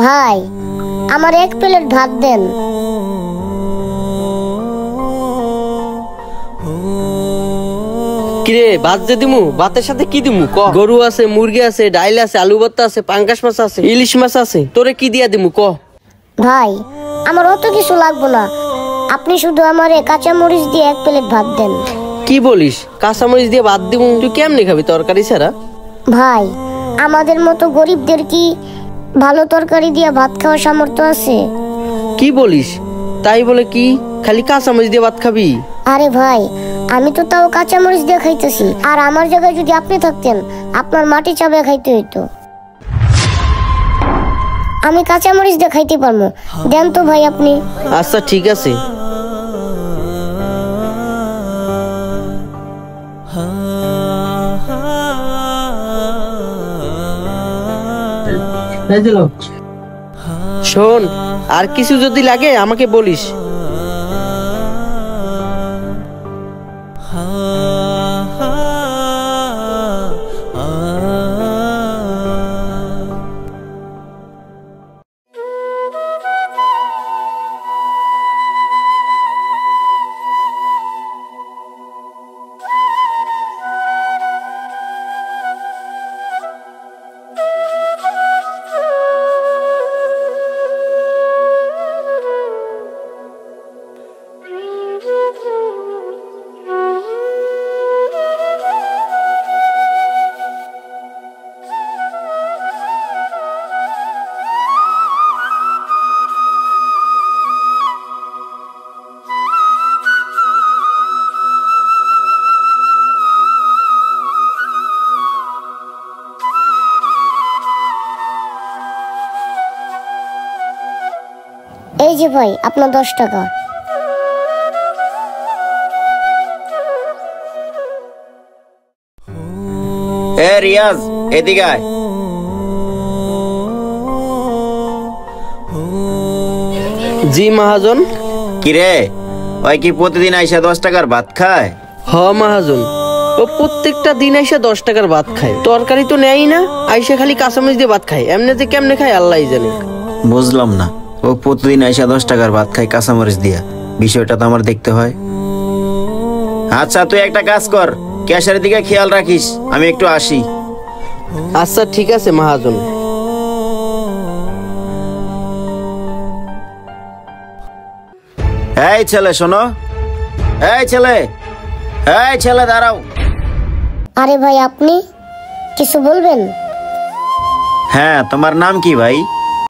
ভাই আমার এক প্লেট ভাত দেন। কিরে ভাত যে দিমু, ভাতের সাথে কি দিমু ক? গরু আছে, মুরগি আছে, ডাইল আছে, আলু ভর্তা আছে, পাঙ্গাস মাছ আছে, ইলিশ মাছ আছে, তোরে কি দিয়া দিমু ক? ভাই আমার অত কিছু লাগবো না, আপনি শুধু আমারে কাঁচা মরিচ দিয়ে এক প্লেট ভাত দেন। কি বলিস? কাঁচামরিচ দিয়ে ভাত দিমু? তুই কেমনে খাবি তরকারি ছাড়া? ভাই আমাদের মতো গরিবদের কি ভালো তরকারি দিয়ে ভাত খাওয়ার সামর্থ্য আছে? কি বলিস? তাই বলে কি খালি কাঁচামরিচ দিয়ে ভাত খাবি? আরে ভাই আমি তো তাও কাঁচা মরিচ দিয়ে খাইতেছি, আর আমার জায়গায় যদি আপনি থাকতেন আপনার মাটি চাবে খাইতে হইতো। আমি কাঁচা মরিচ দিয়ে খাইতে পারবো, দেন তো ভাই আপনি। আচ্ছা ঠিক আছে। শোন, আর কিছু যদি লাগে আমাকে বলিস। এই যে ভাই আপনার 10 টাকা। এ রিয়াজ এদিকে আয়। জি মহাজন। কিরে ওই কি প্রতিদিন আইসা 10 টাকার ভাত খায়? হ মহাজন, ও প্রত্যেকটা দিন আইসা 10 টাকার ভাত খায়, তরকারি তো নেয়ই না, আইসা খালি কাঁচামরিচ দিয়ে ভাত খায়। এমনিতে কেমনে খায় আল্লাহই জানে। বুঝলাম না, ও প্রতিদিন আইসা 10 টাকার ভাত খায় কাঁচামরিচ দিয়া, বিষয়টা তো আমার দেখতে হয়। আচ্ছা তুই একটা কাজ কর, ক্যাশের দিকে খেয়াল রাখিস, আমি একটু আসি। আচ্ছা ঠিক আছে মহাজন। এই ছেলে শোনো, এই ছেলে দাঁড়াও। আরে ভাই আপনি কিছু বলবেন? হ্যাঁ তোমার নাম কি ভাই?